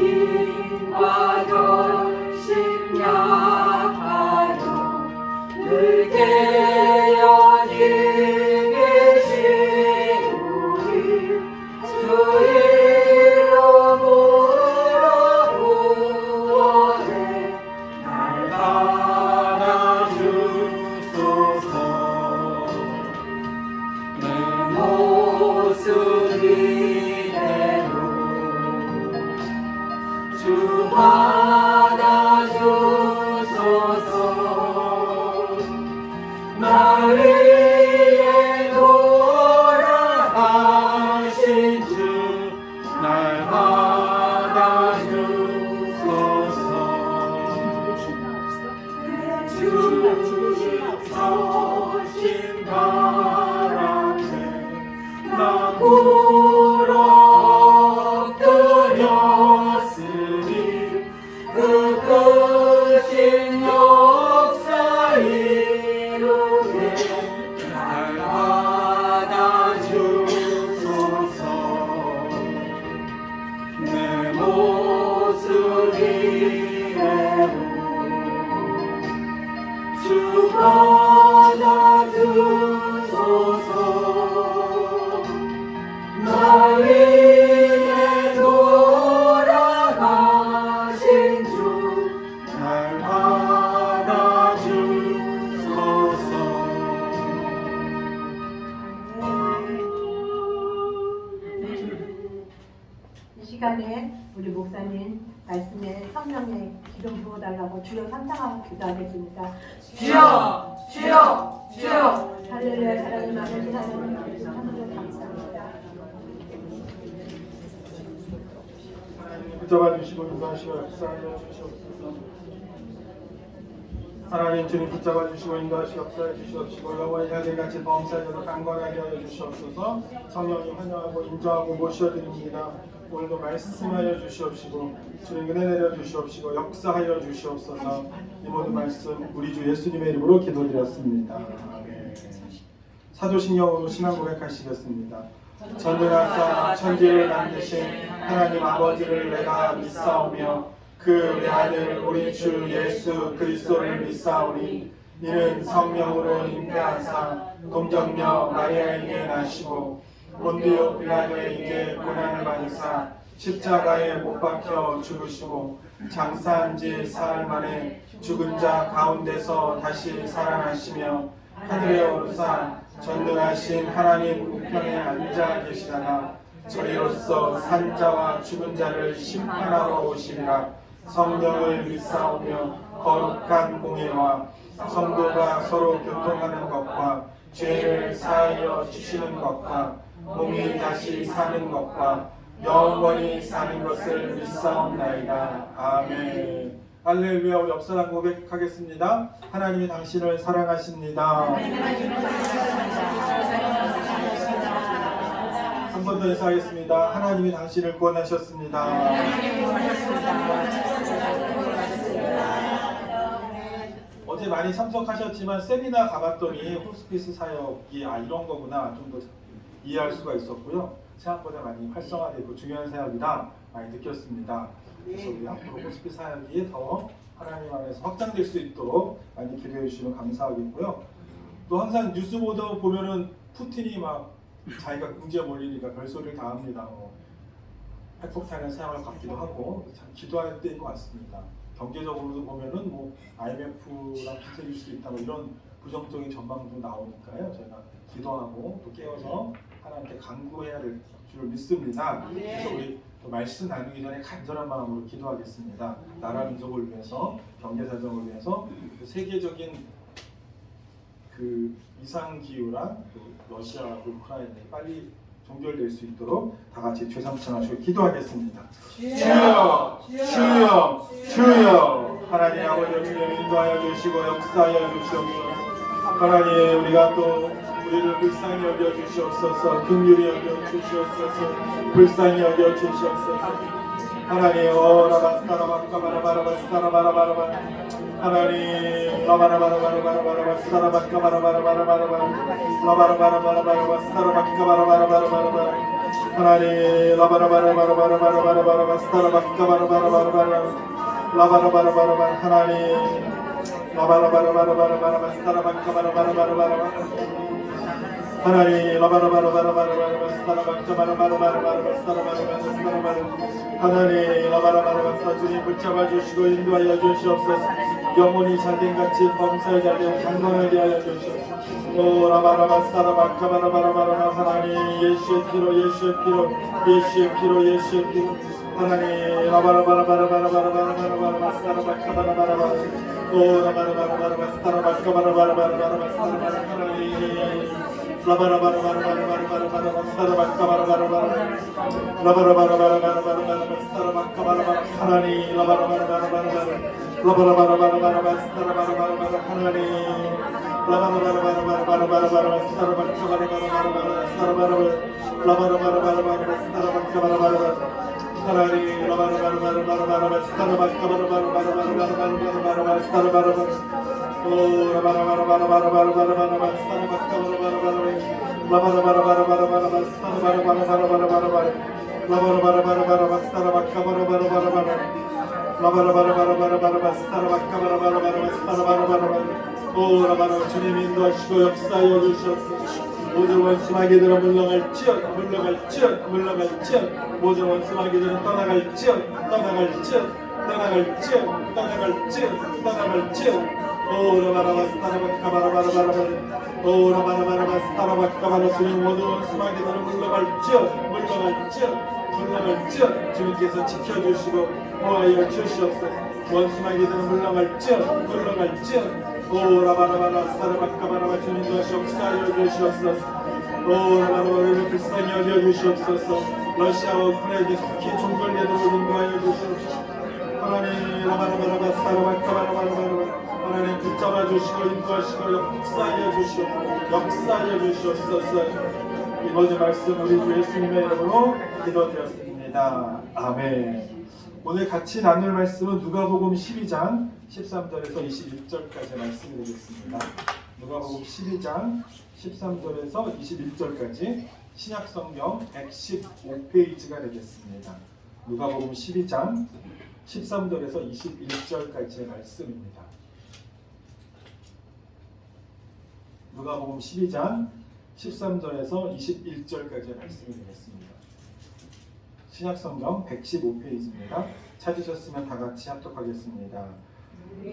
힘과 결심 약하여 늘 깨어지 계신 우리 주 이름으로 구원해 날 받아주소서. 내 모습 이대로 주 받아주소서. 날 위해 돌아가신 주 날 받아주소서. 주신 바람에 나 굴어 엎드렸으니 그 크신 역사 이루게 날 받아주소서. 내 모습 이대로 주 받아주소서. 날 위해 돌아가신 주 날 받아주소서. 이 시간에 우리 목사님 말씀에 성령의 기름 부어달라고 주여 삼상하고 기도하겠습니다. 주여 주여 주여. 할렐루야. 사랑의 마음을 하나님 하나님 감사합니다. 붙잡아 주시고 인도하시고 역사하여 주시옵소서. 하나님 주님 붙잡아 주시고 인도하시고 역사해 주시옵시고 영원히 하늘같이 범사에도 강건하게 하여 주시옵소서. 성령님 환영하고 인정하고 모셔드립니다. 오늘도 말씀하여 주시옵시고 주님 은혜 내려 주시옵시고 역사하여 주시옵소서. 이 모든 말씀 우리 주 예수님의 이름으로 기도드렸습니다. 아멘. 사도신경으로 신앙 고백하시겠습니다. 전능하사 천지를 만드신 하나님 아버지를 내가 믿사오며 그 외아들 우리 주 예수 그리스도를 믿사오니 이는 성령으로 잉태하사 동정녀 마리아에게 나시고 본디오 빌라도에게 고난을 받으사 십자가에 못 박혀 죽으시고 장사한 지 사흘 만에 죽은 자 가운데서 다시 살아나시며 하늘에 오르사 전능하신 하나님 우편에 앉아 계시다가 저희로서 산 자와 죽은 자를 심판하러 오시리라. 성령을 믿사오며 거룩한 공예와 성도가 서로 교통하는 것과 죄를 사하여 주시는 것과 몸이 다시 사는 것과 영원히 사는 것을 믿사옵나이다. 아멘. 할렐루야. 우리 옆사람 고백하겠습니다. 하나님이 당신을 사랑하십니다. 한 번 더 인사하겠습니다. 하나님이 당신을 구원하셨습니다. 어제 많이 참석하셨지만 세미나 가봤더니 호스피스 사역이 이런 거구나 좀 더 이해할 수가 있었고요. 생각보다 많이 활성화되고 중요한 사역이다 많이 느꼈습니다. 그래서 우리 앞으로 호스피스 사역이 더 하나님 안에서 확장될 수 있도록 많이 기도해 주시면 감사하겠고요. 또 항상 뉴스 보도 보면은 푸틴이 막 자기가 궁지에 몰리니까 별소리를 다 합니다. 핵폭탄의 사용을 받기도 하고 참 기도할 때인 것 같습니다. 경제적으로도 보면은 뭐 IMF랑 비슷해질 수 있다 뭐 이런 부정적인 전망도 나오니까요. 저희가 기도하고 또 깨어서 하나님께 간구해야 될 줄 믿습니다. 그래서 우리 또 말씀 나누기 전에 간절한 마음으로 기도하겠습니다. 나라 민족을 위해서, 경제 사정을 위해서, 세계적인 그 이상 기후랑 또 러시아, 우크라이나에 빨리 종결될 수 있도록 다 같이 죄삼창하시고 기도하겠습니다. 주여, 주여, 주여. 하나님 아버지 주님 인도하여 주시고 역사하여 주시옵소서. 하나님 우리가 또 우리를 불쌍히 여겨 주시옵소서. 긍휼히 여겨 주시옵소서. 불쌍히 여겨 주시옵소서. 하나님 라바스타라바까바라바라바스타라바라바라바라바 하나님 라바라바라바라바라바라바스타라바까바라바라바라바라바 라바라바라바라바라바스타라바까바라바라바라바라바 하나님 라바라바라바라바라바라바라바라 스타라바카바라바라바라바라 라바라바라바라바라 하나님 라바라바라바라바라바라 스타라바카바라바라바라바라 하나님 라바라바라바라바라바라 스타라바카바라바라바라바라 스타라바라바라 하나님 라바라바라바라 주님 붙잡아 주시고 인도하여 주시옵소서. 영혼이 잘된같이 범사에 잘되고 강건하게 하여 주시옵소서. 오 라바라바 스타라바카바라바라바라 하나님 예수의 피로 예수의 피로 예수의 피로 예수의 피로 하나님 라바라바라바라바라바라바라바라 스타라바카바라바라바라 오 라바라바라바라 스타라바카바라바라바라 스타라바라 하나님 라바라바라바라바라바라바라 스타라바카바라바라바라 라바라바라바라바라바라 스타라바카바라바라 하나님 라바라바라바라바라 라바라바라바라바라 스타라바라바라바라 하나님 라바라바라바라바라바라 스타라바카바라바라바라 스타라바라바라 라바라바라바라바라 스타라바카바라바라 하나님 라바라바라바라바라 스타라바카바라바라바라 스타라바라바라 오 라바라바라바라바라바라 스타라바카바라바라 라바라바라바라바라 스타라바라바라바라 라바라바라바라바라 스타라바카바라바라 라바라바라바라바라 스타라바카바라바라 스타라바라바라 오 라바라 주님 인도하시고 역사하여 주시옵소서. 모든 원수마귀들은 물러갈지어다 물러갈지어다 물러갈지어다 모든 원수마귀들은 떠나갈지어다 떠나갈지어다 떠나갈지어다 떠나갈지어다 떠나갈지어다 오 라바라바 스타라바카바라바라바라 오 라바라바라바 스타라바카바라 주님 모든 원수마귀들은 물러갈지어다 물러갈지어다 물러갈지어다 주님께서 지켜주시고 보호하여 주시옵소서. 원수마귀들은 물러갈지어다 물러갈지어다 오 라바라바라 스타라바카바라바 주님도 역사하여 주시옵소서. 오 라바라바를 불쌍히 여겨 주시옵소서. 러시아와 우크라이나에 속히 종결되도록 인도하여 주시옵소서. 하나님 라바라바라바 스타라바카바라바라바라 하나님 붙잡아 주시고 인도하시고 역사하여 주시옵소서. 역사하여 주시옵소서. 이 모든 말씀 우리 주 예수님의 이름으로 기도드렸습니다. 아멘. 오늘 같이 나눌 말씀은 누가복음 12장 13절에서 21절까지 말씀이 되겠습니다. 누가복음 12장 13절에서 21절까지 신약성경 115페이지가 되겠습니다. 누가복음 12장 13절에서 21절까지의 말씀입니다. 누가복음 12장 13절에서 21절까지의 말씀이 되겠습니다. 신약성경 115페이지입니다. 찾으셨으면 다 같이 합독하겠습니다.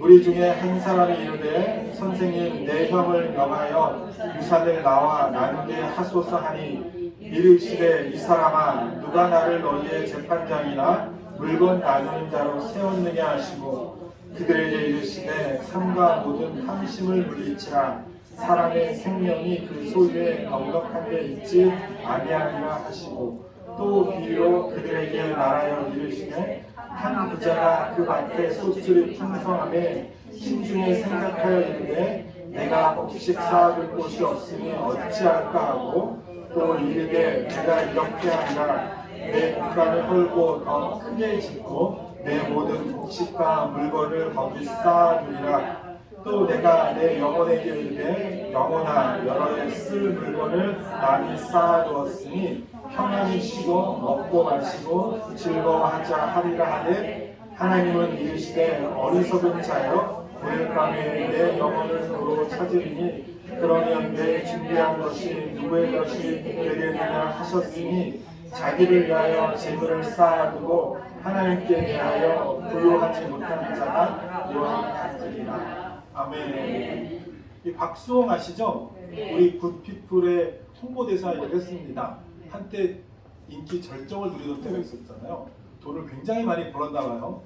우리 중에 한 사람이 이르되 선생님 내 형을 명하여 유산을 나와 나누게 하소서 하니 이르시되 이 사람아 누가 나를 너희의 재판장이나 물건 나누는 자로 세웠느냐 하시고 그들에게 이르시되 삼가 모든 함심을 물리치라 사람의 생명이 그 소유에 넉넉한 데 있지 아니하리라 하시고 또 비유로 그들에게 말하여 이르시되 한 부자가 그 밭에 소출이 풍성함에 심중에 생각하여 이르되 내가 곡식 쌓아둘 곳이 없으니 어찌할까 하고 또 이르되 내가 이렇게 하리라 내 분간을 헐고 더 크게 짓고 내 모든 곡식과 물건을 거기 쌓아두리라 또 내가 내 영혼에게 이르되 영혼아 여러 해 쓸 물건을 많이 쌓아두었으니 평안히 쉬고 먹고 마시고 즐거워하자 하리라 하되 하나님은 이르시되 어리석은 자여 오늘 밤에 내 영혼을 도로 찾으리니 그러면 내 준비한 것이 누구의 것이 되겠느냐 하셨으니 자기를 위하여 재물을 쌓아두고 하나님께 대하여 부요하지 못하는 자가 요한 같으리라. 아멘. 이 박수홍 아시죠? 우리 굿피플의 홍보대사 일을 했습니다. 한때 인기 절정을 누리던 때가 있었잖아요. 돈을 굉장히 많이 벌었나 봐요.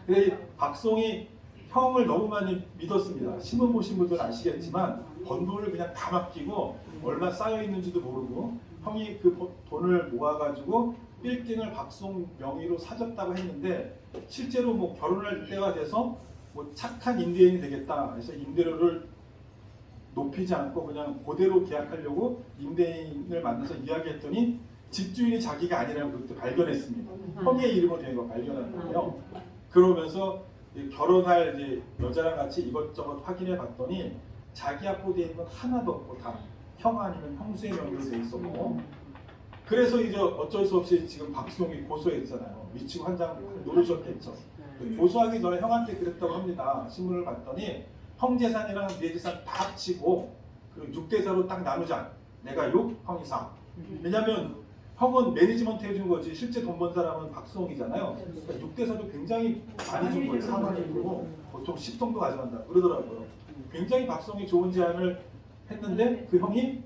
근데 박수홍이 형을 너무 많이 믿었습니다. 신문 보신 분들은 아시겠지만 번 돈을 그냥 다 맡기고 얼마 쌓여 있는지도 모르고 형이 그 돈을 모아가지고 빌딩을 박수홍 명의로 사줬다고 했는데 실제로 뭐 결혼할 때가 돼서 뭐 착한 임대인이 되겠다 해서 임대료를 높이지 않고 그냥 그대로 계약하려고 임대인을 만나서 이야기했더니 집주인이 자기가 아니라고 그때 발견했습니다. 형의 이름으로 된 거 발견한 거예요. 그러면서 결혼할 이제 여자랑 같이 이것저것 확인해 봤더니 자기 앞으로 돼 있는 건 하나도 없고 다 형 아니면 형수의 명의로 돼 있었고 그래서 이제 어쩔 수 없이 지금 박수홍이 고소했잖아요. 미치고 한장 노르셨겠죠. 고소하기 전에 형한테 그랬다고 합니다. 신문을 봤더니 형 재산이랑 내 재산 다 합치고 그 6대4로 딱 나누자. 내가 6, 형이 4. 왜냐면 형은 매니지먼트 해준 거지 실제 돈 번 사람은 박수홍이잖아요. 그러니까 6대4도 굉장히 많이 준 거예요. 4만이 되고 보통 10 정도 가져간다 그러더라고요. 굉장히 박수홍이 좋은 제안을 했는데 그 형이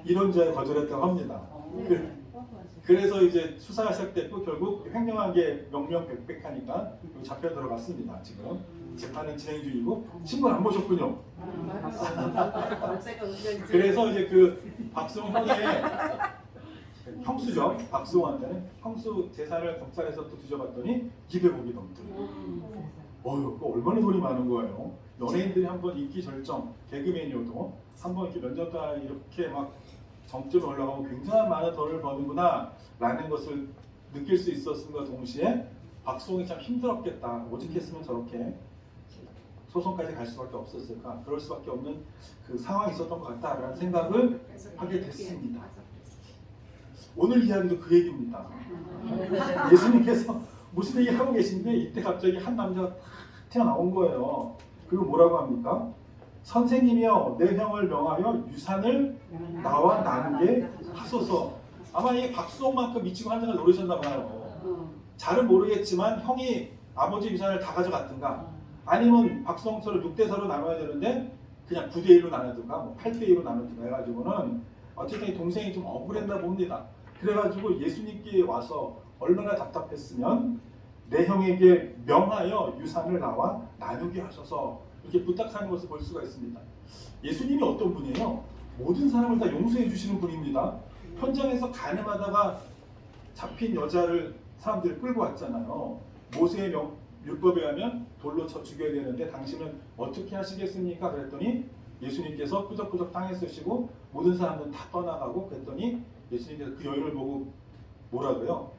이런 제안을 거절했다고 합니다. 그래서 이제 수사가 시작됐고 결국 횡령한 게 명명백백하니까 잡혀 들어갔습니다. 지금 재판은 진행 중이고 신문 안 보셨군요. 그래서 이제 그 박수홍 형의 형수죠. 박수홍한테는 형수 재산을 검찰에서 또 뒤져봤더니 200억이 넘더라고요. 그거 얼마나 돈이 많은 거예요. 연예인들이 한번 인기 절정, 개그맨이어도 한번 이렇게 몇 년 동안 이렇게 막 정점에 올라가면 굉장히 많은 돈을 버는구나 라는 것을 느낄 수 있었음과 동시에 박수홍이 참 힘들었겠다. 오직했으면 저렇게 소송까지 갈 수밖에 없었을까. 그럴 수밖에 없는 그 상황이 있었던 것 같다라는 생각을 하게 됐습니다. 오늘 이야기도 그 얘기입니다. 예수님께서 무슨 얘기 하고 계신데 이때 갑자기 한 남자가 탁 튀어나온 거예요. 그리고 뭐라고 합니까? 선생님이여 내 형을 명하여 유산을 나와 나누게 하소서. 아마 이게 박수홍만큼 미치고 한장을 노리셨나 봐요. 잘은 모르겠지만 형이 아버지 유산을 다 가져갔든가 아니면 박수홍처럼 6대4로 나눠야 되는데 그냥 9대1로 나누든가 뭐 8대2로 나누든가 해가지고는 어쨌든 동생이 좀 억울했나 봅니다. 그래가지고 예수님께 와서 얼마나 답답했으면 내 형에게 명하여 유산을 나와 나누게 하셔서 이렇게 부탁하는 것을 볼 수가 있습니다. 예수님이 어떤 분이에요? 모든 사람을 다 용서해 주시는 분입니다. 현장에서 가늠하다가 잡힌 여자를 사람들이 끌고 왔잖아요. 모세의 율법에 의하면 돌로 쳐 죽여야 되는데 당신은 어떻게 하시겠습니까? 그랬더니 예수님께서 끄적끄적 땅에 쓰시고 모든 사람들은 다 떠나가고 그랬더니 예수님께서 그 여인을 보고 뭐라고요?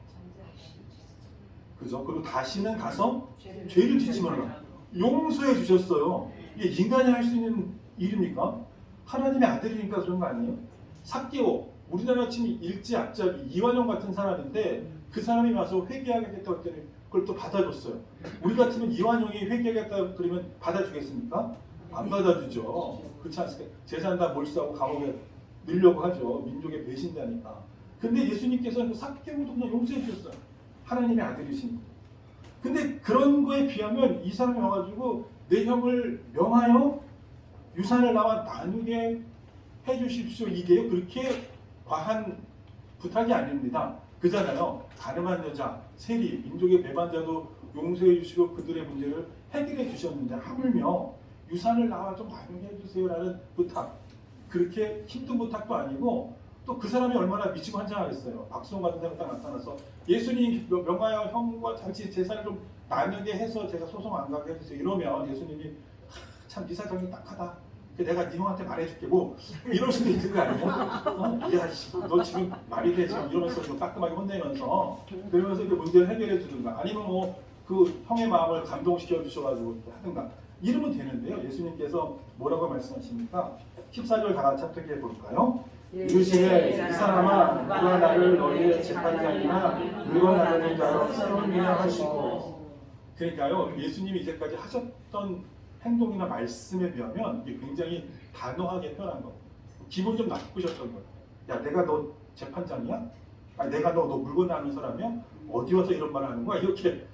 그죠? 그리고 다시는 가서 죄를 짓지 말라. 용서해 주셨어요. 이게 인간이 할 수 있는 일입니까? 하나님의 아들이니까 그런 거 아니에요? 삭개오, 우리나라 치면 일제 앞잡이 이완용 같은 사람인데 그 사람이 와서 회개하겠다고 했더니 그걸 또 받아줬어요. 우리 같으면 이완용이 회개하겠다고 그러면 받아주겠습니까? 안 받아주죠. 그렇지 않습니까? 재산 다 몰수하고 감옥에 넣으려고 하죠. 민족의 배신자니까. 근데 예수님께서는 그 삭개오도 그냥 용서해 주셨어요. 하나님의 아들이시니까. 근데 그런 거에 비하면 이 사람이 와가지고 내 형을 명하여 유산을 나와 나누게 해주십시오. 이게요 그렇게 과한 부탁이 아닙니다. 그잖아요. 가늠한 여자, 세리, 민족의 배반자도 용서해 주시고 그들의 문제를 해결해 주셨는데 하물며 유산을 나와 좀 나누게 해주세요라는 부탁. 그렇게 힘든 부탁도 아니고 또 그 사람이 얼마나 미치고 환장하겠어요. 박수홍 같은 사람이 딱 나타나서 예수님 명하여 형과 잔치 재산을 좀 나누게 해서 제가 소송 안 가게 해주세요. 이러면 예수님이 참 이사정이 딱하다. 내가 네 형한테 말해줄게 뭐 이럴 수도 있는 거 아니에요? 야, 너 지금 말이 돼 지금 이러면서 좀 따끔하게 혼내면서 그러면서 이렇게 문제를 해결해 주든가 아니면 뭐 그 형의 마음을 감동시켜 주셔가지고 하든가 이러면 되는데요. 예수님께서 뭐라고 말씀하십니까? 14절 다 같이 합독해 볼까요? 이르시되 이 사람아 누가 나를 너희의 재판장이나 물건 나누는 자로 세우느냐 하시고. 그러니까요 예수님이 이제까지 하셨던 행동이나 말씀에 비하면 이게 굉장히 단호하게 표현한 거. 기분 좀 나쁘셨던 거예요. 야 내가 너 재판장이야? 아니 내가 너 물건 나누는 사람이야? 어디 와서 이런 말을 하는 거야? 이렇게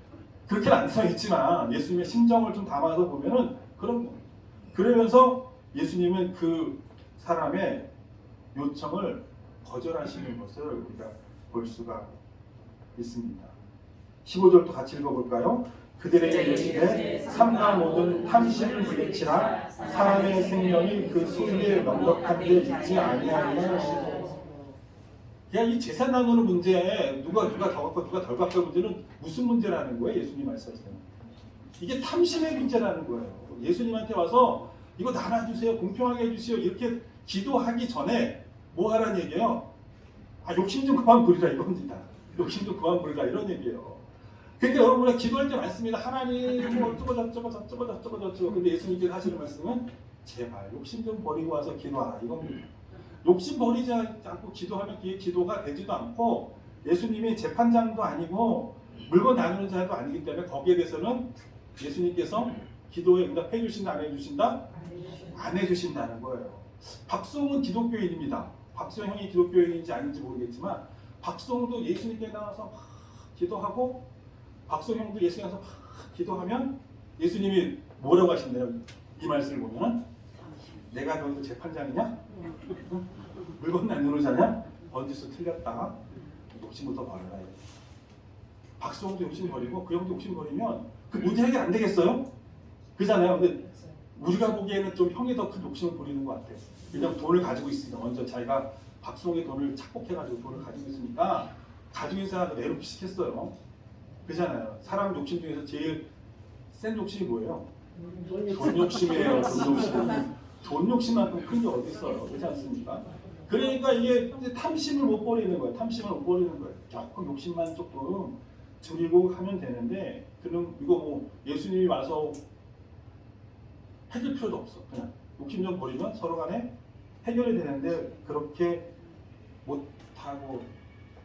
그렇게는 안 써 있지만 예수님의 심정을 좀 담아서 보면은 그런 거. 그러면서 예수님은 그 사람의 요청을 거절하시는 것을 우리가 볼 수가 있습니다. 15절도 같이 읽어볼까요? 그들에게 이르시되 삼가 모든 탐심을 물리치라 사람의 생명이 그 소유에 넉넉한 데 있지 아니하리라 하시고. 그냥 이 재산 나누는 문제 누가 더 갖고 누가 덜 갖고 문제는 무슨 문제라는 거예요? 예수님 말씀하시는 이게 탐심의 문제라는 거예요. 예수님한테 와서 이거 나눠주세요, 공평하게 해주세요 이렇게 기도하기 전에 뭐 하라는 얘기예요? 욕심 좀 그만 부리라 이겁니다. 욕심 좀 그만 부리라 이런 얘기예요. 그러니까 여러분은 기도할 때 많습니다. 하나님 뭐 어쩌고 저쩌고 근데 예수님께서 하시는 말씀은 제발 욕심 좀 버리고 와서 기도하라 이겁니다. 욕심 버리지 않고 기도하면 그게 기도가 되지도 않고 예수님이 재판장도 아니고 물건 나누는 자도 아니기 때문에 거기에 대해서는 예수님께서 기도에 응답해 주신다 안 해주신다? 안 해주신다는 거예요. 박수홍은 기독교인입니다. 박수홍 형이 기독교인인지 아닌지 모르겠지만 박수홍도 예수님께 나와서 막 기도하고 박수홍 형도 예수님께 나와서 막 기도하면 예수님이 뭐라고 하신대요? 이 말씀을 보면 내가 너희도 재판장이냐? 물건 나누는 자냐? 번지수 틀렸다. 욕심부터 버려라. 박수홍도 욕심 버리고 그 형도 욕심 버리면 그 문제 해결 안 되겠어요? 그잖아요. 근데 우리가 보기에는 좀 형이 더 큰 욕심을 부리는 것 같아요. 왜냐면 돈을 가지고 있으니까 먼저 자기가 박수홍의 돈을 착복해가지고 돈을 가지고 있으니까 가지고 있는 사람을 내놓기 시켰어요. 그잖아요. 사람 욕심 중에서 제일 센 욕심이 뭐예요? 돈 욕심이에요. 돈 욕심. 돈 욕심만큼 큰 게 어디 있어요? 그렇지 않습니까? 그러니까 이게 탐심을 못 버리는 거예요. 탐심을 못 버리는 거예요. 조금 욕심만 조금 줄이고 하면 되는데 그럼 이거 뭐 예수님이 와서 해줄 필요도 없어. 그냥 욕심 좀 버리면 서로 간에 해결이 되는데 그렇게 못하고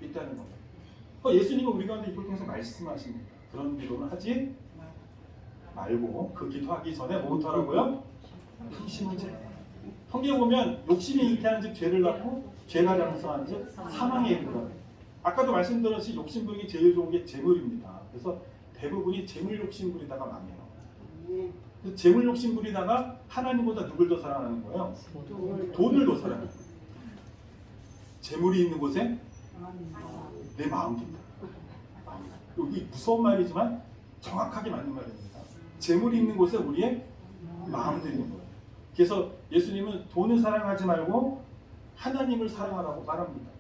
있다는 겁니다. 예수님은 우리 가운데 이걸 통해서 말씀하십니다. 그런 기도는 하지 말고 그 기도하기 전에 뭐부터 하라고요? 탐심을 제거. 성경에 보면 욕심이 잉태하는 즉 죄를 낳고 죄가 장성한 즉 사망에 이르러. 아까도 말씀드렸듯이 욕심 부리기 제일 좋은 게 재물입니다. 그래서 대부분이 재물 욕심 부리다가 망해요. 재물 욕심 부리다가 하나님보다 누굴 더 사랑하는 거예요? 돈을 더 사랑해요. 재물이 있는 곳에 내 마음도 있다. 여기 무서운 말이지만 정확하게 맞는 말입니다. 재물이 있는 곳에 우리의 마음도 있는 거예요. 그래서 예수님은 돈을 사랑하지 말고 하나님을 사랑하라고 말합니다.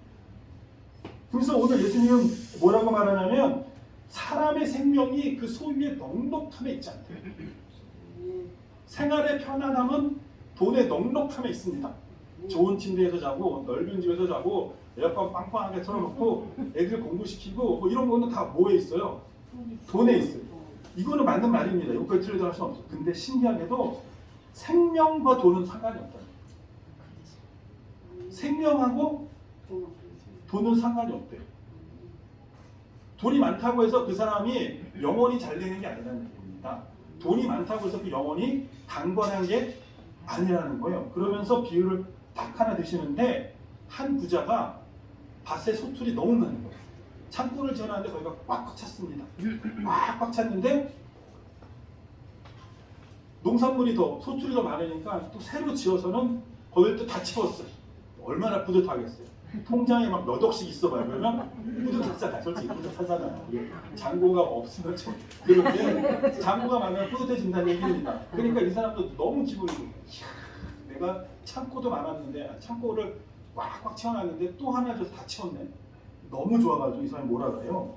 그래서 오늘 예수님은 뭐라고 말하냐면 사람의 생명이 그 소유의 넉넉함에 있지 않대요. 생활의 편안함은 돈의 넉넉함에 있습니다. 좋은 침대에서 자고 넓은 집에서 자고 에어컨 빵빵하게 틀어놓고 애들 공부시키고 뭐 이런 거는 다 뭐에 있어요? 돈에 있어요. 이거는 맞는 말입니다. 이거까지 틀리다 할 수는 없어요. 근데 신기하게도 생명과 돈은 상관이 없다. 생명하고 돈은 상관이 없대요. 돈이 많다고 해서 그 사람이 영원히 잘 되는 게 아니라는 얘기입니다. 돈이 많다고 해서 그 영혼이 강건한 게 아니라는 거예요. 그러면서 비유를 딱 하나 드시는데 한 부자가 밭에 소출이 너무 많은 거예요. 창고를 지어놨는데 거기가 꽉꽉 찼습니다. 꽉꽉 찼는데 농산물이 더 소출이 더 많으니까 또 새로 지어서는 거기를 또 다 채웠어요. 얼마나 뿌듯하겠어요. 통장에 막 몇 억씩 있어봐요. 그러면 뿌듯하잖아요. 솔직히 뿌듯하잖아요. 잔고가 없으면 좀 그런데 잔고가 많으면 뿌듯해진다는 얘기입니다. 그러니까 이 사람도 너무 기분이 좋아요. 내가 창고도 많았는데 창고를 꽉꽉 채워놨는데 또 하나 줘서 다 채웠네. 너무 좋아가지고 이 사람이 뭐라 그래요?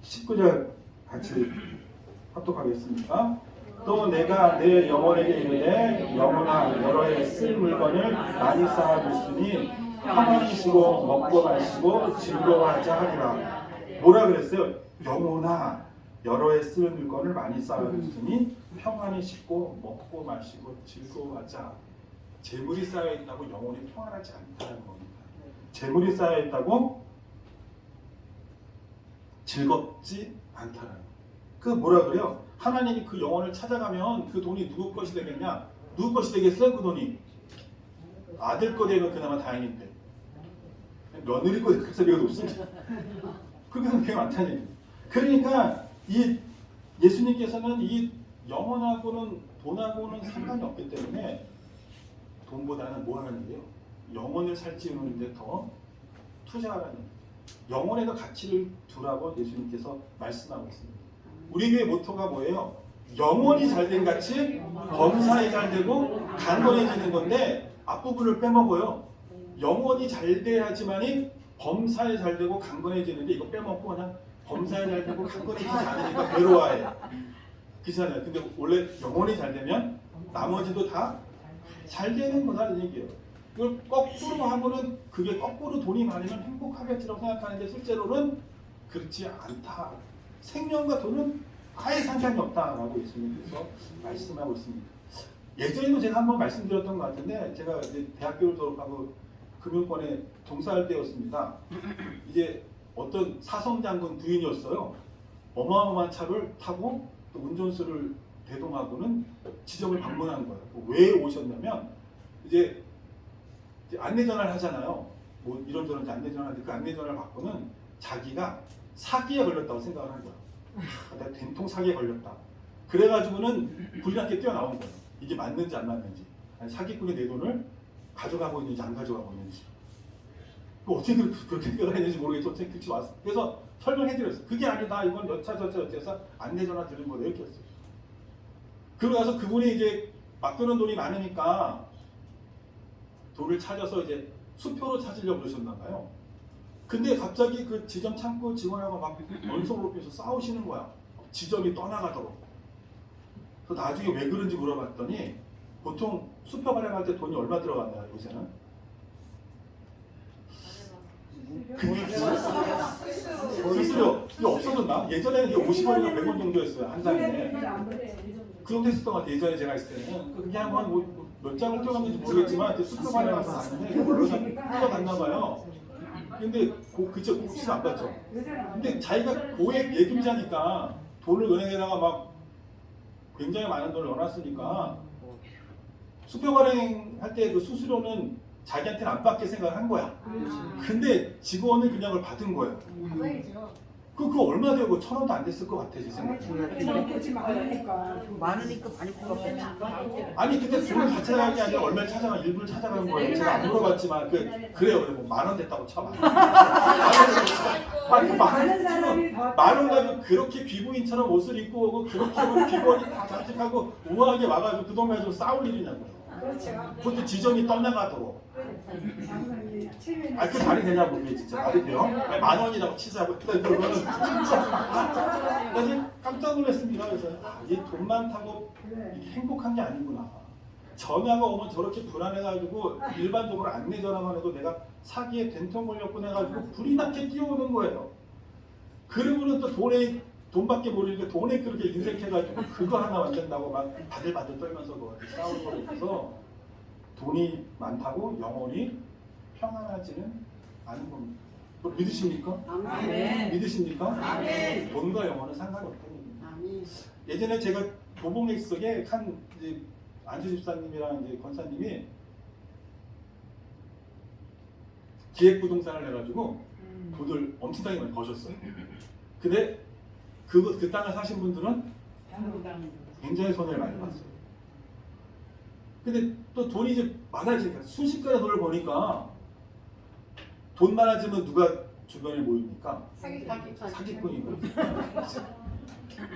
19절 같이 합독하겠습니다. 또 내가 내 영혼에게 이르되 영혼아 여러 해 쓸 물건을 많이 쌓아둘으니 평안히 쉬고 먹고 마시고 즐거워하자 하리라. 뭐라 그랬어요? 영혼아 여러 해 쓸 물건을 많이 쌓아둘으니 평안히 쉬고 먹고 마시고 즐거워하자. 재물이 쌓여있다고 영혼이 평안하지 않다는 겁니다. 재물이 쌓여있다고 즐겁지 않다는 거예요. 그 뭐라 그래요? 하나님이 그 영혼을 찾아가면 그 돈이 누구 것이 되겠냐? 누구 것이 되겠어요? 그 돈이 아들 거 되면 그나마 다행인데 며느리 거 될 소리가 높습니다. 그게 되게 많다는 얘기예요. 그러니까 이 예수님께서는 이 영혼하고는 돈하고는 상관이 없기 때문에 돈보다는 뭐 하는 얘기예요? 영혼을 살찌우는데 더 투자하라는 얘기예요. 영혼에 더 가치를 두라고 예수님께서 말씀하고 있습니다. 우리 교회 모토가 뭐예요? 영혼이 잘된 같이 범사에 잘되고 강건해지는 건데 앞부분을 빼먹어요. 영혼이 잘 돼야지만이 범사에 잘되고 강건해지는데 이거 빼먹고 그냥 범사에 잘되고 강건해지지 않으니까 괴로워해. 그렇잖아요. 근데 원래 영혼이 잘되면 나머지도 다 잘되는 거라는 얘기예요. 이걸 거꾸로 하고는 그게 거꾸로 돈이 많으면 행복하겠지라고 생각하는데 실제로는 그렇지 않다. 생명과 돈은 아예 상관이 없다라고 예수님께서 말씀하고 있습니다. 예전에도 제가 한번 말씀드렸던 것 같은데 제가 이제 대학교를 졸업하고 금융권에 종사할 때였습니다. 이제 어떤 사성 장군 부인이었어요. 어마어마한 차를 타고 또 운전수를 대동하고는 지점을 방문한 거예요. 왜 오셨냐면 이제 안내전화를 하잖아요. 뭐 이런저런 이제 안내전화 하는데 그 안내전화를 받고는 자기가 사기에 걸렸다고 생각을 한 거야. 내가 된통 사기에 걸렸다. 그래가지고는 불이 나게 뛰어나온 거예요. 이게 맞는지 안 맞는지. 아니, 사기꾼이 내 돈을 가져가고 있는지 안 가져가고 있는지. 어떻게 그렇게 생각을 했는지 모르겠죠. 어떻게 그렇게 왔어. 그래서 설명해드렸어요. 그게 아니다. 이건 여차 저차 해서 안내전화 들은 거다. 이렇게 했어요. 그러고 나서 그분이 이제 맡겨놓은 돈이 많으니까 돈을 찾아서 이제 수표로 찾으려고 그러셨나 봐요. 근데 갑자기 그 지점 창구 직원하고 막 언성을 높여서 싸우시는 거야. 지점이 떠나가도록. 그래서 나중에 왜 그런지 물어봤더니 보통 수표 발행할 때 돈이 얼마 들어갔나요, 요새는? 수수료 이게 없어졌나? 예전에는 이게 50원이나 100원 정도였어요, 한 장에. 그 정도 했었던 것 같아요. 예전에 제가 했을 때는. 그게 한번 몇 장을 떼었는지 모르겠지만 수표 발행해서 갔는데 흘러갔나 봐요. 근데 그쵸, 혹시 안 봤죠? 근데 자기가 고액 예금자니까 돈을 은행에다가 막 굉장히 많은 돈을 넣어놨으니까 수표 발행할 때 그 수수료는 자기한테는 안 받게 생각을 한 거야. 근데 직원은 그냥 그걸 받은 거예요. 그거 얼마 되고 1,000원도 안 됐을 것 같아, 제 생각에. 많으니까 많이 뽑았겠지. 아니 그때 돈을 다 찾아간 게 아니라 얼마를 찾아간 일부를 찾아간 거예요. 제가 안 물어봤지만 그래요. 그래 뭐 10,000원 됐다고 쳐. 만원 가지고 그렇게 귀부인처럼 옷을 입고 오고 그렇게 귀부인이 다 장식하고 우아하게 와가지고 그 돈 가지고 싸울 일이냐고요. 그것도 지점이 떠나가도록. 그 말이 되냐고. 그게 진짜 말이 돼요? 아니, 10,000원이라고 치자고. 그거는 진짜 그래서 깜짝 놀랐습니다. 그래서 이 돈 많다고 이게 행복한 게 아니구나. 전화가 오면 저렇게 불안해가지고 일반적으로 안내 전화만 해도 내가 사기에 된통 걸렸고 해가지고 불이 나게 뛰어오는 거예요. 그러고는 또 돈밖에 모르니까 돈에 그렇게 인색해가지고 그거 하나 만든다고 막 바들바들 떨면서 그렇게 싸우는 거에 있어서 돈이 많다고 영원히 평안하지는 않은 겁니다. 믿으십니까? 아멘. 믿으십니까? 아멘. 돈과 영혼은 상관이 없다는 얘기입니다. 아멘. 예전에 제가 도봉에 속에 한 이제 안수 집사님이랑 이제 권사님이 기획부동산을 해가지고 돈을 엄청나게 많이 버셨어요. 근데 그 땅을 사신 분들은 굉장히 손해를 많이 봤어요. 근데 또 돈이 이제 많아지니까 순식간에 돈을 버니까 돈 많아지면 누가 주변에 모입니까? 사기꾼이고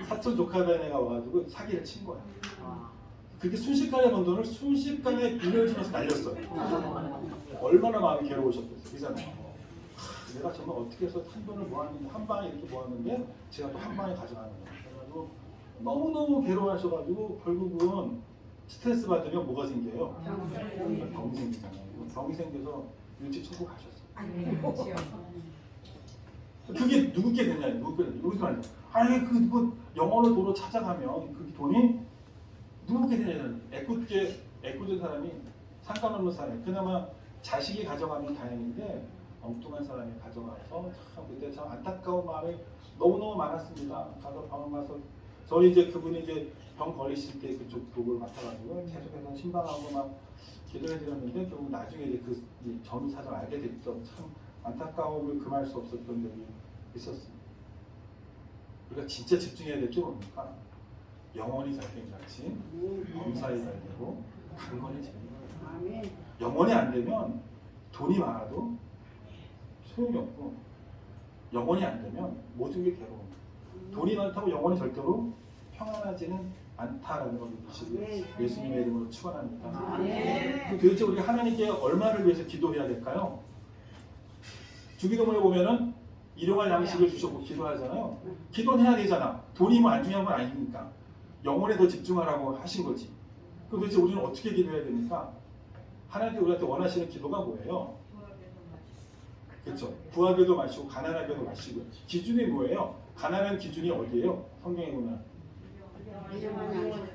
사촌 조카단애가 와가지고 사기를 친 거야. 그렇게 순식간에 번 돈을 순식간에 빌려주면서 날렸어요. 얼마나 마음이 괴로우셨겠어요. 그잖아요. 내가 정말 어떻게 해서 한 돈을 모았는데 한 방에 이렇게 모았는데 제가 또 한 방에 가져가는 거예요. 그래가지고 너무너무 괴로워하셔가지고 결국은 스트레스 받으면 뭐가 생겨요? 병이 생기잖아요. 병이 생겨서 일찍 천국 가셨어요. 그게 누구께 되냐요? 누구께 되냐? 여기서 말이죠. 아니 그 영어로 도로 찾아가면 그 돈이 누구께 되냐? 애꿎은 사람이 상관없는 사람이 그나마 자식이 가져가면 다행인데 엉뚱한 사람이 가져가서 참 그때 참 안타까운 마음이 너무너무 많았습니다. 가서 병원 가서 저희 이제 그분이 이제 병 걸리실 때 그쪽 도구를 맡아가지고 계속해서 신방하고 막 기도해드렸는데 결국 나중에 이제 그 전 사정을 알게 됐죠. 참 안타까움을 금할 수 없었던 적이 있었습니다. 우리가 진짜 집중해야 될 게 뭡니까? 영원히 잘 된 자치, 범사에 잘 되고 강건히 잘 되고 영원히 안 되면 돈이 많아도 소용이 없고 영원히 안 되면 모든 게 괴로웁니다. 돈이 많다고 영원히 절대로 평안하지는 않다라는 걸 믿으시고 예수님의 이름으로 축원합니다. 도대체 우리가 하나님께 얼마를 위해서 기도해야 될까요? 주기도문에 보면은 일용할 양식을 주셔고 기도하잖아요. 기도는 해야 되잖아. 돈이 뭐 안 중요한 건 아니니까. 영혼에 더 집중하라고 하신 거지. 그럼 도대체 우리는 어떻게 기도해야 됩니까? 하나님께 우리한테 원하시는 기도가 뭐예요? 그렇죠. 부하게도 마시고 가난하게도 마시고. 기준이 뭐예요? 가난한 기준이 어디예요? 성경에 보면.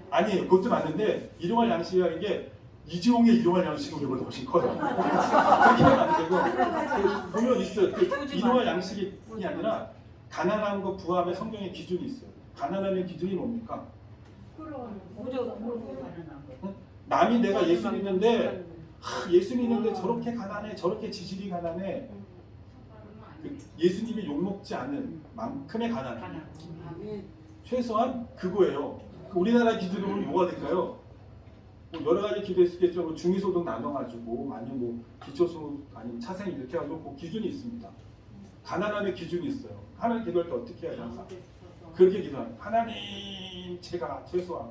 아니에요. 그것도 맞는데 일용할 양식이라는 게 이재용의 일용할 양식이 우리보다 훨씬 커요. 그렇게 하면 안 되고 보면 있어요. 일용할 양식이 아니라 가난한 거 부함에 성경의 기준이 있어요. 가난함의 기준이 뭡니까? 남이 내가 예수 믿는데 예수 믿는데 저렇게 가난해, 저렇게 지질이 가난해. 예수님이 욕먹지 않는 만큼의 가난. 최소한 그거예요. 우리나라 기준으로 뭐가 될까요? 뭐 여러 가지 기도일 수 있겠죠. 뭐 중위소득 나눠가지고 아니면 뭐 기초소득 아니면 차생 이렇게 해가지고 그 기준이 있습니다. 가난함의 기준이 있어요. 하나님 기도할 때 어떻게 해야 항상 그렇게 기도합니다. 하나님 제가 최소한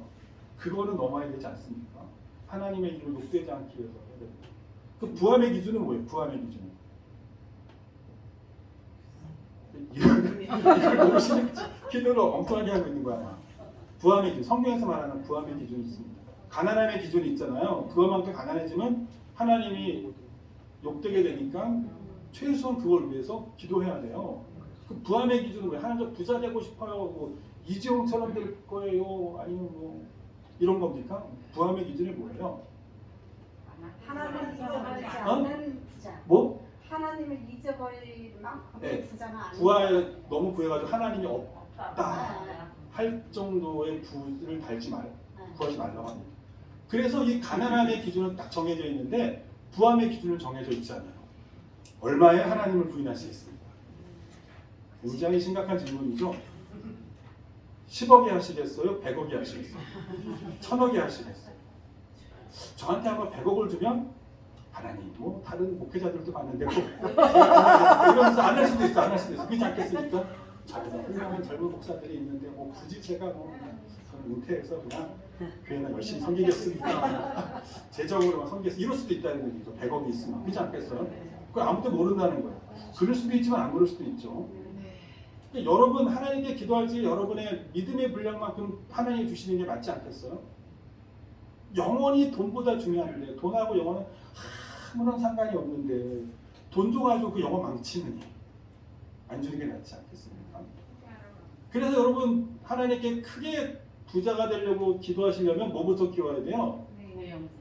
그거는 넘어야 되지 않습니까? 하나님의 이름을 높되지 않기 위해서 해야 됩니다. 그 부함의 기준은 뭐예요? 부함의 기준은 이걸 너무 기도를 엉뚱하게 하고 있는 거야. 부함의 기준, 성경에서 말하는 부함의 기준이 있습니다. 가난함의 기준이 있잖아요. 그것만큼 가난해지면 하나님이 욕되게 되니까 최소한 그걸 위해서 기도해야 돼요. 그 부함의 기준은 왜? 하나님 저 부자 되고 싶어요. 뭐 이재용처럼 될 거예요. 아니면 뭐 이런 겁니까? 부함의 기준이 뭐예요? 하나님을 잊어버리지 어? 않는 부자. 뭐? 하나님을 잊어버릴 만큼의 네. 부자는 아니에요. 부하에 너무 구해가지고 하나님이 없다 할 정도의 부를 구하지 말라고 합니다. 그래서 이 가난함의 기준은 딱 정해져 있는데 부함의 기준은 정해져 있지 않아요. 얼마에 하나님을 부인하시겠습니까? 굉장히 심각한 질문이죠. 10억이 하시겠어요? 100억이 하시겠어요? 1000억이 하시겠어요? 저한테 한번 100억을 주면 하나님 뭐 다른 목회자들도 봤는데 꼭 이러면서 안 할 수도 있어, 안 할 수도 있어. 그렇지 않겠습니까? 저보다 훌륭한 젊은 목사들이 있는데 뭐 굳이 제가 뭐 은퇴해서 그냥 교회는 열심히 섬기겠습니다. 재정으로만 섬기겠습니다. 이럴 수도 있다는 얘기죠. 100억이 있으면. 그렇지 않겠어요? 그걸 아무도 모른다는 거예요. 그럴 수도 있지만 안 그럴 수도 있죠. 그러니까 여러분 하나님께 기도할 때 여러분의 믿음의 분량만큼 하나님이 주시는 게 맞지 않겠어요? 영원히 돈보다 중요한데 돈하고 영혼은 아무런 상관이 없는데 돈 줘가지고 그 영혼 망치느니 안 주는 게 낫지 않겠습니까? 그래서 여러분 하나님께 크게 부자가 되려고 기도하시려면 뭐부터 키워야 돼요?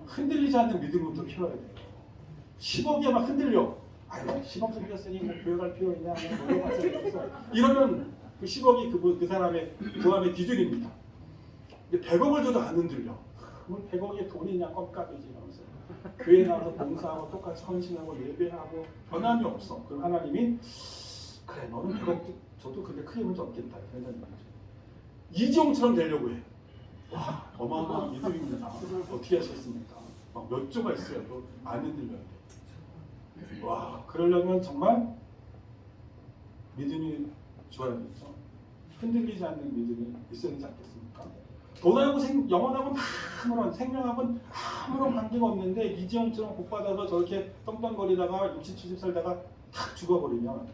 흔들리지 않는 믿음부터 키워야 돼요. 10억이야 막 흔들려. 아유 10억 생겼으니 뭐 교회 갈 필요 있냐? 이러면 그 10억이 그 사람의 부함의 기준입니다. 근데 100억을 줘도 안 흔들려. 뭐 100억이 돈이냐 껌값이지 이러면서 교회 나와서 봉사하고 똑같이 헌신하고 예배하고 변함이 없어. 그럼 하나님이 그래 너는 100억 줘도 그게 크게 문제 없겠다. 그런다는 거죠. 이재용처럼 되려고 해. 와 어마어마한 믿음입니다. 어떻게 하셨습니까? 막 몇 조가 있어요. 또 안 흔들려야 돼. 와 그러려면 정말 믿음이 좋아야겠죠. 흔들리지 않는 믿음이 있어야 되지 않겠습니까? 돈하고 영혼하고는 아무런 생명하고는 아무런 관계가 없는데 이재용처럼 복받아서 저렇게 떵떵거리다가 60, 70 살다가 탁 죽어버리면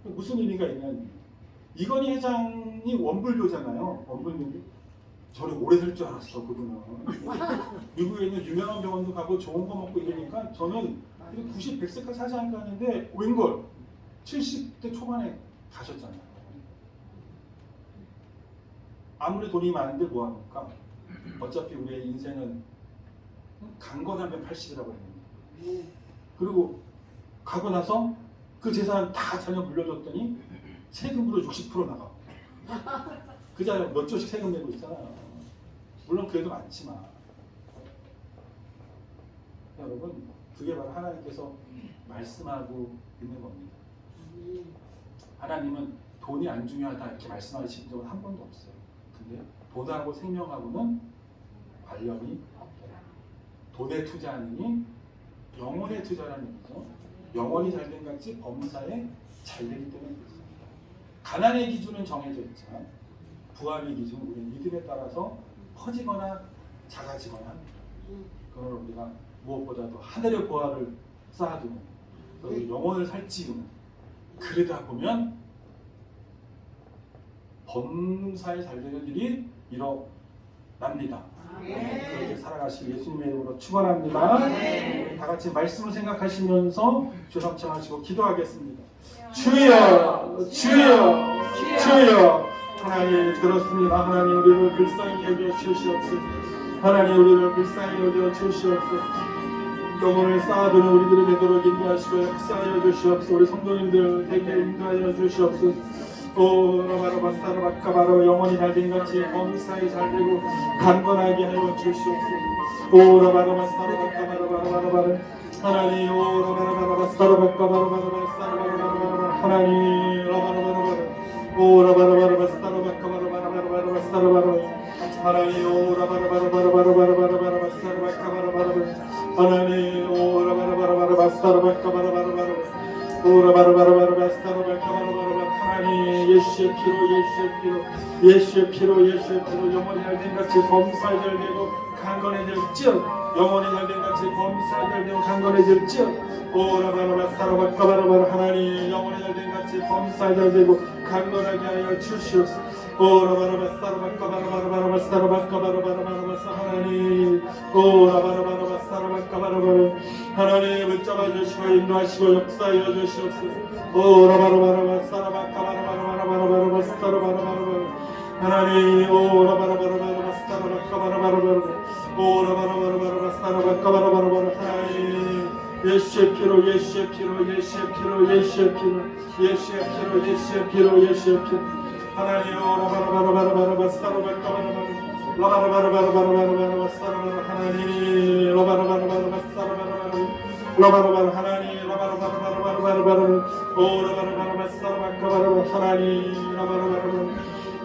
무슨 의미가 있냐는 이건희 회장이 원불교잖아요. 원불교. 저를 오래 살 줄 알았어 그분은. 미국에 있는 유명한 병원도 가고 좋은 거 먹고 이러니까 저는 90, 100세까지 사지 않을까 하는데 웬걸 70대 초반에 가셨잖아요. 아무리 돈이 많은데 뭐합니까? 어차피 우리의 인생은 강건하면 80이라고 했는데 그리고 가고 나서 그 재산 다 자녀 물려줬더니 세금으로 60% 나가. 그 자녀 몇 조씩 세금 내고 있잖아요. 물론 그래도 많지만 여러분 그게 바로 하나님께서 말씀하고 있는 겁니다. 하나님은 돈이 안 중요하다 이렇게 말씀하신 적은 한 번도 없어요. 근데 돈하고 생명하고는 관련이 없어요. 돈에 투자하느니 영혼에 투자라는 얘기죠. 영혼이 잘된 같이 범사에 잘되기 때문에 그렇습니다. 가난의 기준은 정해져 있지만 부함의 기준은 우리의 믿음에 따라서 커지거나 작아지거나 합니다. 그걸 우리가 무엇보다도 하늘의 보화를 쌓아두는 그리고 영혼을 살찌우는 그러다 보면 범사에 잘되는 일이 일어납니다. 그렇게 살아가실 예수님의 이름으로 축원합니다. 우리 다 같이 말씀을 생각하시면서 주섬청하시고 기도하겠습니다. 주여, 주여, 주여. 하나님 들었습니다. 하나님 우리를 불쌍히 여겨 주시옵소서. 하나님 우리를 불쌍히 여겨 주시옵소서. 영혼을 쌓아두는 우리들이 되도록 인도하시고 역사하여 주시옵소서. 우리 성도님들 되게 인도하여 주시옵소서. 오 라바라바사라바카바로 영혼이 달된같이 범사에 잘되고 강건하게 하여 주시옵소서. 오 라바라바사라바카바라바라바라 하나님 오 라바라바라바사라바카바라바라바라바라 하나님 라바라바라바라 오 라바라바라바사라바카바라바라바라바라 하나님 오 라바라바라바라바라바라바라바라바라바라바라 하나님 오 라바라바라바라바사라바카바라바라바라 오 라바라바라바라바사라바카바라바라바라 하나님 예수의 피로 영원히 날된같이 범사에 잘되고 강건해질지어 영원히 날된같이 범사에 잘되고 강건해질지어 오 라바라바사라바카바라바라 하나님 영원히 날된같이 범사에 잘되고 강건하게 하여 주시옵소서. 오 라바라바사라바카바라바라바라바사라바카바라바라바라바사 하나님 오 라바라바라바사라바카바라바라 하나님 붙잡아 주시고 인도하시고 역사하여 주시옵소서. 오 라바라바라바사라바카바라바라바라바라바사라바라바라바라 하나님 오 라바라바라바사라바카바라바라바라 오 라바라바라바사라바카바라바라바라 하나님 예수의 피로 하나님 라바라바라바라바사라바카바라바라 라바라바라바라바라바사라바라 하나님 라바라바라바사라바라 하나님 라바라바라바라바라 오 라바라바라바사라바카바라바라 하나님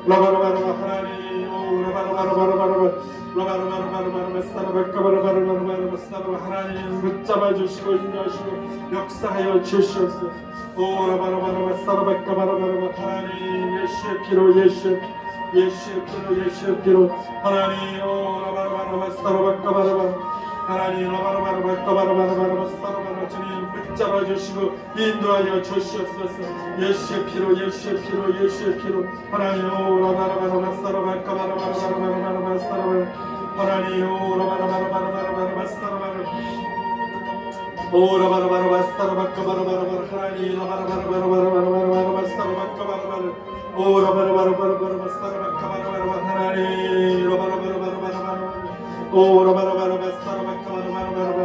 라바라바라 하나님 오 라바라바라바라바라 하나님 붙잡아 주시고 인도하시고 역사하여 주시옵소서. 오 라바라바라바사라바카바라바라 하나님 예수의 피로 하나님 오 라바라바라바사라바카바라바라 하나님 라바라바라바카바라바라바라바사라바라 주님 붙잡아 주시고 인도하여 주시옵소서. 예수의 피로 하나님 오 라바라바라바사라바카바라바라바라바라바라바라바라 하나님 오 라바라바라바라바라바라바라바라바라 오 라바라바라바사라바카바라바라바라 하나님 라바라바라바라바라바라바라바라바라바라바라 오 라바라바라바라바라바사라바카바라바라 하나님 라바라바라바라바라바라 오 라바라바라바사라바카바라바라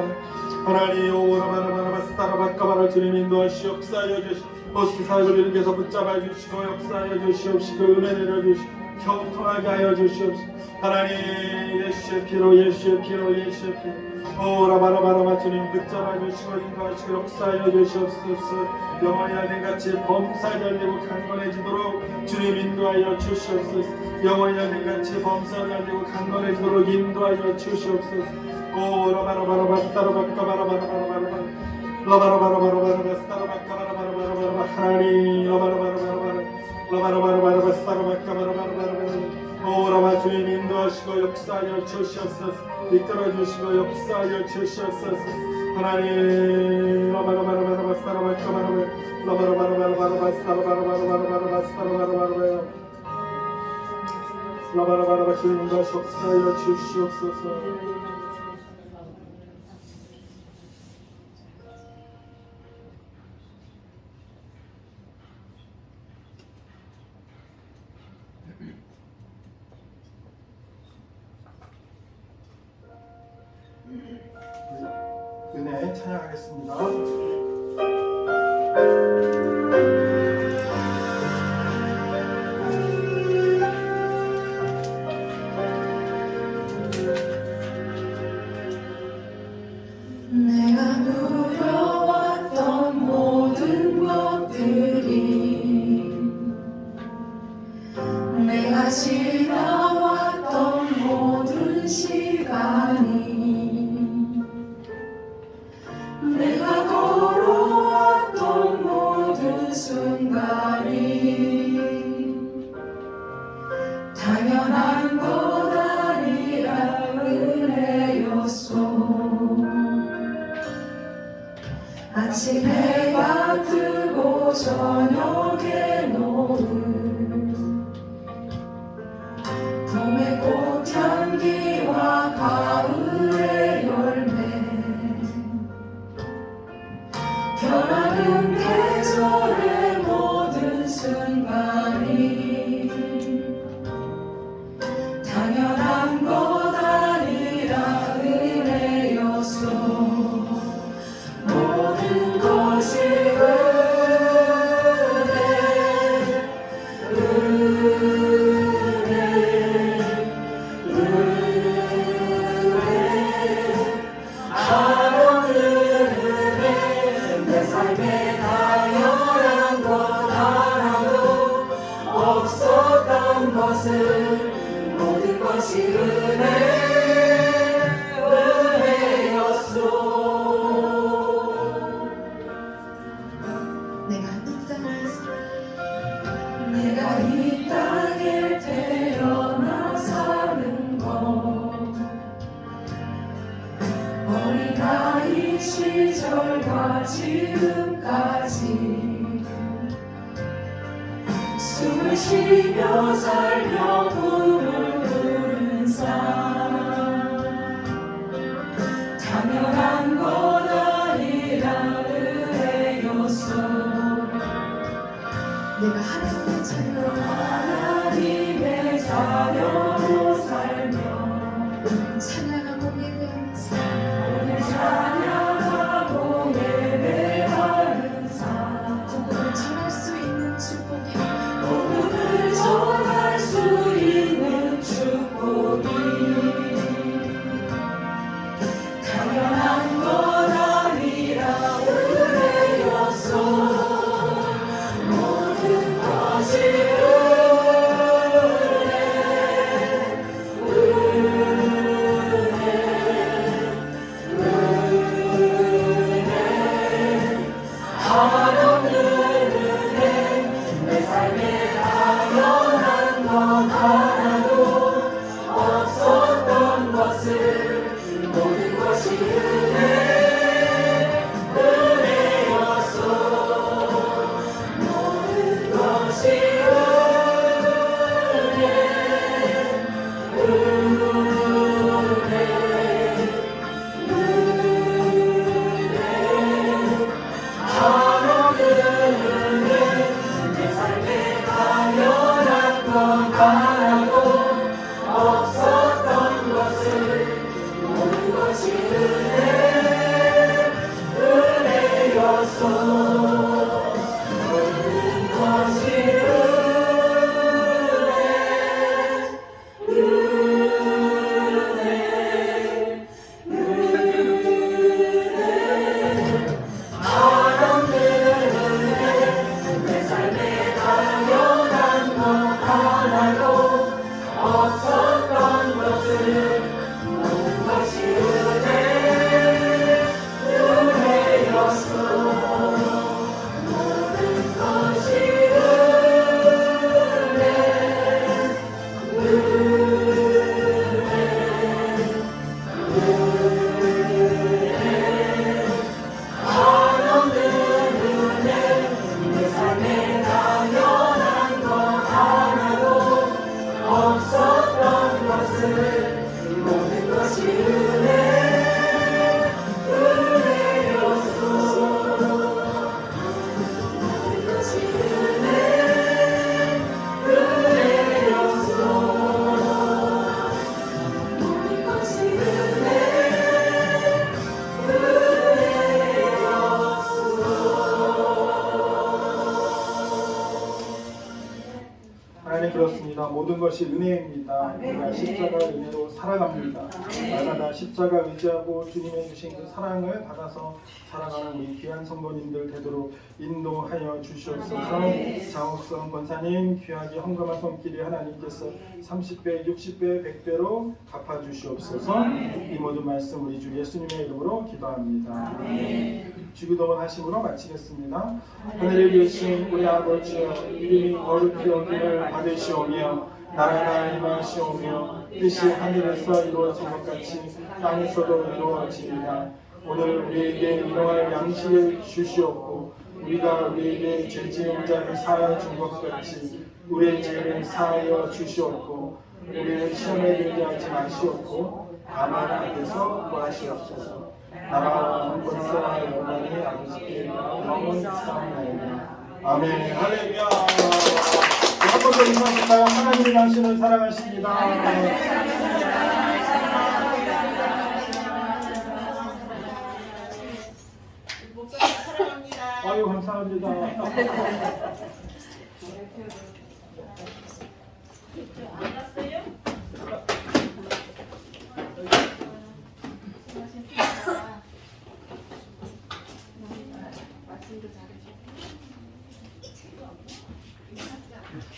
하나님 오 라바라바라바사라바카바라 주님 인도하시오 역사하여 주시오 호스피 사역을 계속 붙잡아 주시고 역사하여 주시옵시고 은혜 내려주시고 형통하게 하여 주시옵시고 하나님 예수의 피로 오 라바라바라바 주님 붙잡아 주시고 인도하시고 역사하여 주시옵소서. 영원히 날된같이 범사에 잘되고 강건해지도록 주님 인도하여 주시옵소서. 영원히 날된같이 범사에 잘되고 강건해지도록 인도하여 주시옵소서. 오 라바라바라바사라바카바라바라바라바라 라바라바라바라바사라바카바라바라바라 하나님 라바라바라바라바사라바카바라바라바라 오 라바 주님 인도하시고 역사하여 주시옵소서. 이끌어 주시고 역사하여 주시옵소서. 하나님 라바라바라바사라바카바라바라 라바라바라바라바사라바라바라바라바라바라 라바라바라바 주님 인도하시고 역사하여 주시옵소서. 은혜 찬양하겠습니다. 내가 누려왔던 모든 것들이 내가 지나왔던 모든 시간이 내가 걸어왔던 모든 순간이 당연한 것 아니라 은혜였소. 아침 해가 뜨고 저녁에 노을 봄의 꽃향기와 가을의 열매 변하는 계절의 모든 순간이 당연한 것 아니라 모든 것이 은혜였소. 내가 이 땅에 태어나 사는 것, 어린아이 시절과 지금까지 숨을 쉬며 살며 꿈을 꾸는 삶, 당연한 것 아니라 은혜였소. 내가 하나님의 자녀로 살며 찬양하고 예배하면서 오늘 찬양하고 예배하는 삶, 복음을 전할 수 있는 축복이 복음을 전할 수 있는 축복이 당연한 것 아니라 은혜였소. 모든 것이 한없는 은혜, 내 삶에 당연한 것 하나도 없었던 것을 모든 것이 은혜였소. 모든 것이 한없는 은혜, 내 삶에 당연한 것 하나도 없었던 것을 모든 것이 은혜였소. 모든 것이 한없는 은혜, 내 삶에 당연한 것 하나도 없었던 것을 모든 것이 은혜였소. 모든 것이 한없는 은혜, 내 삶에 당연한 것 하나도 없었던 것을 모든 것이 은혜였소. 모든 것이 은혜였소. 모든 것이 하나님 그렇습니다. 모든 것이 은혜입니다. 우리가 십자가 은혜로 살아갑니다. 날마다 십자가 의지하고 주님의 주신 그 사랑을 받아서 살아가는 우리 귀한 성도님들 되도록 인도하여 주시옵소서. 장옥성 권사님 귀하게 헌금한 손길이 하나님께서 30배, 60배, 100배로 갚아주시옵소서. 이 모든 말씀 우리 주 예수님의 이름으로 기도합니다. 주기도문 하심으로 마치겠습니다. 하늘에 계신 우리 아버지여, 이름이 거룩히 여김을 받으시오며 나라가 임하시오며 뜻이 하늘에서 이루어진 것 같이 땅에서도 이루어지리라. 오늘 우리에게 일용할 양식을 주시옵고 우리가 우리에게 죄 지은 자를 사하여 준 것 같이 우리의 죄를 사하여 주시옵고 우리를 시험에 들게 하지 마시옵고 다만 악에서 구하시옵소서. 나라와 권세와 영광이 아버지께 영원히 있사옵나이다. 아멘. 할렐루야. 한 번 더 인사하실까요? 하나님이 당신을 사랑하십니다. 아유 감사합니다.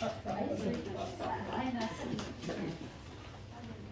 은혜였소.